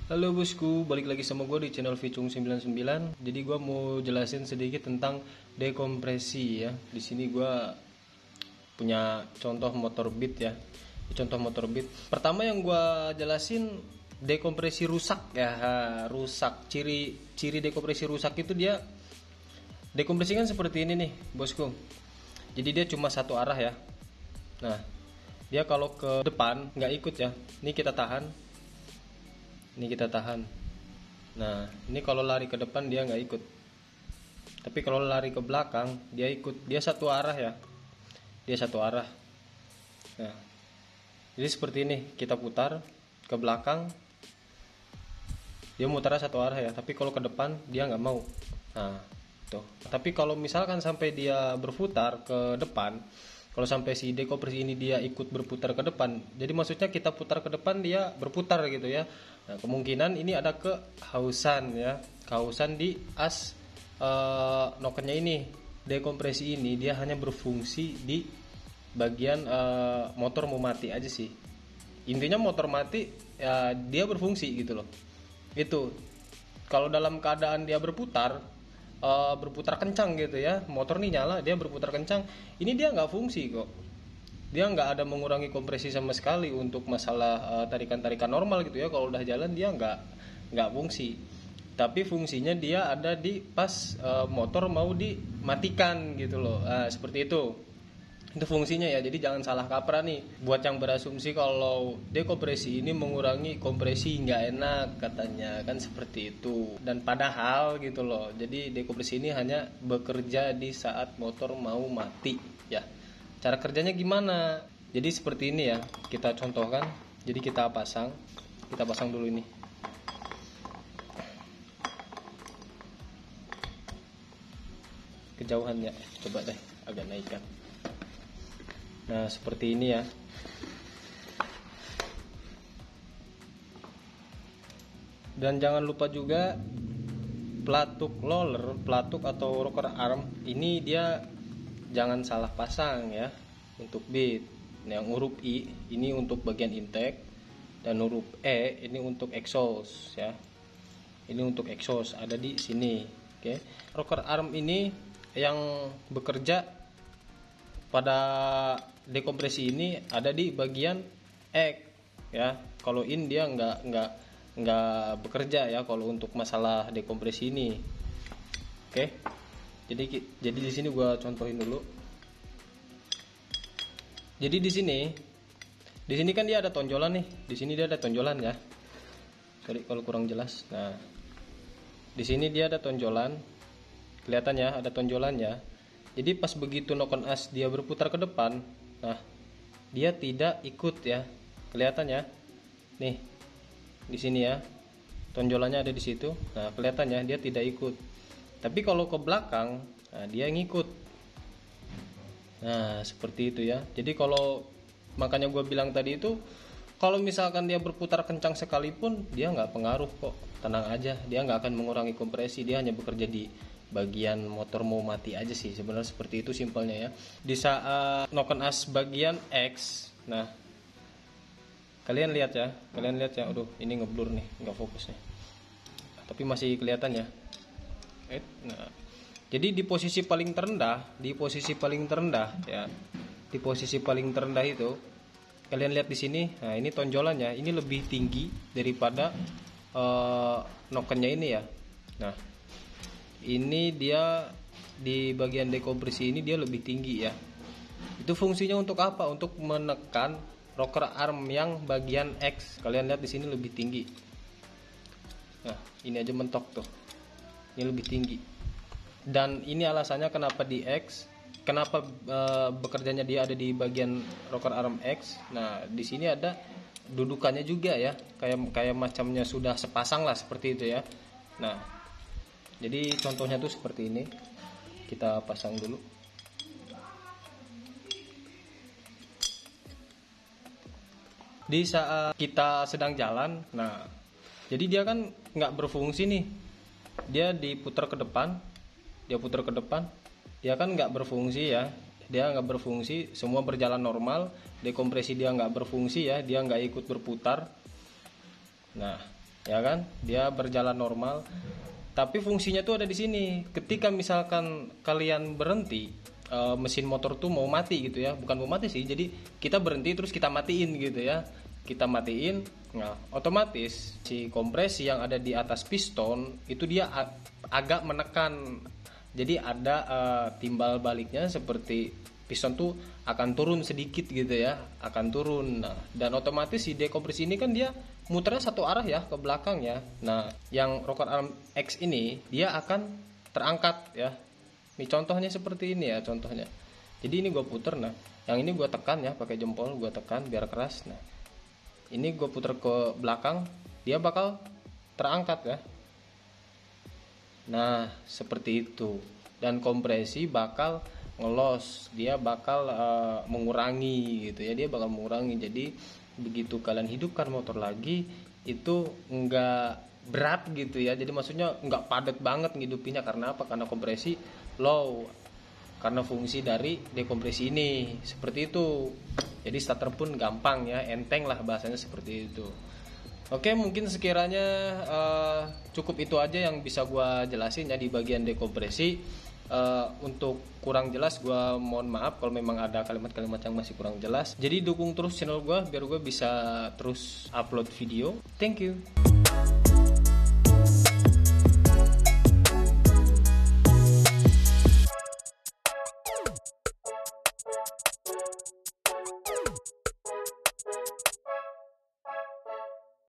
Halo bosku, balik lagi sama gue di channel Vicung99. Jadi gue mau jelasin sedikit tentang dekompresi ya. Di sini gue punya contoh motor Beat ya. Contoh motor Beat. Pertama yang gue jelasin dekompresi rusak ya. Rusak. Ciri dekompresi rusak itu dia dekompresi kan seperti ini nih, bosku. Jadi dia cuma satu arah ya. Nah, dia kalau ke depan nggak ikut ya. Ini kita tahan. Ini kita tahan. Nah, ini kalau lari ke depan dia nggak ikut. Tapi kalau lari ke belakang dia ikut. Dia satu arah ya. Dia satu arah. Nah, jadi seperti ini kita putar ke belakang. Dia mutarnya satu arah ya. Tapi kalau ke depan dia nggak mau. Nah, tuh. Tapi kalau misalkan sampai dia berputar ke depan, kalau sampai si dekompresi ini dia ikut berputar ke depan, jadi maksudnya kita putar ke depan dia berputar gitu ya. Nah, kemungkinan ini ada kehausan ya, kehausan di as nokennya ini. Dekompresi ini dia hanya berfungsi di bagian motor mau mati aja sih. Intinya motor mati ya, dia berfungsi gitu loh. Itu kalau dalam keadaan dia berputar kencang gitu ya, motor nih nyala, dia berputar kencang, ini dia nggak fungsi kok. Dia nggak ada mengurangi kompresi sama sekali untuk masalah tarikan-tarikan normal gitu ya. Kalau udah jalan dia nggak fungsi. Tapi fungsinya dia ada di pas motor mau dimatikan gitu loh. Nah, seperti itu. Itu fungsinya ya. Jadi jangan salah kaprah nih buat yang berasumsi kalau dekompresi ini mengurangi kompresi, nggak enak katanya, kan seperti itu. Dan padahal gitu loh, jadi dekompresi ini hanya bekerja di saat motor mau mati ya. Cara kerjanya gimana? Jadi seperti ini ya, kita contohkan. Jadi kita pasang dulu ini. Kejauhannya coba deh agak naikkan. Nah, seperti ini ya. Dan jangan lupa juga pelatuk roller, pelatuk atau rocker arm ini dia jangan salah pasang ya. Untuk beat, yang huruf I ini untuk bagian intake dan huruf E ini untuk exhaust ya. Ini untuk exhaust ada di sini. Oke. Rocker arm ini yang bekerja pada dekompresi ini ada di bagian X ya. Kalau in dia nggak bekerja ya kalau untuk masalah dekompresi ini. Oke. Jadi di sini gua contohin dulu. Jadi di sini kan dia ada tonjolan nih. Di sini dia ada tonjolan ya. Sorry kalau kurang jelas. Nah, di sini dia ada tonjolan. Kelihatan ya, ada tonjolannya. Jadi pas begitu noken as dia berputar ke depan, nah dia tidak ikut ya, kelihatan ya. Nih di sini ya, tonjolannya ada di situ. Nah kelihatannya dia tidak ikut. Tapi kalau ke belakang, nah dia ngikut. Nah seperti itu ya. Jadi kalau makanya gue bilang tadi itu, kalau misalkan dia berputar kencang sekalipun, dia nggak pengaruh kok. Tenang aja, dia nggak akan mengurangi kompresi. Dia hanya bekerja di bagian motor mau mati aja sih, sebenarnya seperti itu simpelnya ya. Di saat noken as bagian X, nah kalian lihat ya, aduh ini ngeblur nih, nggak fokus nih, tapi masih kelihatan ya. Nah, jadi di posisi paling terendah, ya, di posisi paling terendah itu kalian lihat di sini. Nah ini tonjolannya, ini lebih tinggi daripada nokennya ini ya. Nah ini dia di bagian dekompresi ini dia lebih tinggi ya. Itu fungsinya untuk apa? Untuk menekan rocker arm yang bagian X. Kalian lihat di sini lebih tinggi. Nah, ini aja mentok tuh. Ini lebih tinggi. Dan ini alasannya kenapa di X, kenapa bekerjanya dia ada di bagian rocker arm X. Nah, di sini ada dudukannya juga ya. Kayak macamnya sudah sepasang lah seperti itu ya. Nah, jadi contohnya tuh seperti ini. Kita pasang dulu. Di saat kita sedang jalan, nah jadi dia kan nggak berfungsi nih. Dia diputar ke depan, dia kan nggak berfungsi ya. Dia nggak berfungsi, semua berjalan normal. Dekompresi dia nggak berfungsi ya, dia nggak ikut berputar. Nah ya kan, dia berjalan normal. Tapi fungsinya tuh ada di sini. Ketika misalkan kalian berhenti, mesin motor tuh mau mati gitu ya, bukan mau mati sih, jadi kita berhenti terus kita matiin gitu ya, kita matiin. Nah, otomatis si kompresi yang ada di atas piston itu dia agak menekan, jadi ada timbal baliknya, seperti piston tuh akan turun sedikit gitu ya, akan turun. Nah, dan otomatis si dekompresi ini kan dia muternya satu arah ya, ke belakang ya. Nah, yang rocker arm X ini dia akan terangkat ya. Ini contohnya seperti ini ya, contohnya. Jadi ini gue puter, nah yang ini gue tekan ya, pakai jempol gue tekan biar keras. Nah ini gue puter ke belakang, dia bakal terangkat ya. Nah seperti itu. Dan kompresi bakal ngelos, dia bakal mengurangi gitu ya, dia bakal mengurangi. Jadi begitu kalian hidupkan motor lagi, itu enggak berat gitu ya, jadi maksudnya enggak padat banget ngidupinnya. Karena apa? Karena kompresi low, karena fungsi dari dekompresi ini seperti itu. Jadi starter pun gampang ya, enteng lah bahasanya, seperti itu. Oke, mungkin sekiranya cukup itu aja yang bisa gua jelasin ya di bagian dekompresi. Untuk kurang jelas gue mohon maaf kalau memang ada kalimat-kalimat yang masih kurang jelas. Jadi dukung terus channel gue biar gue bisa terus upload video. Thank you.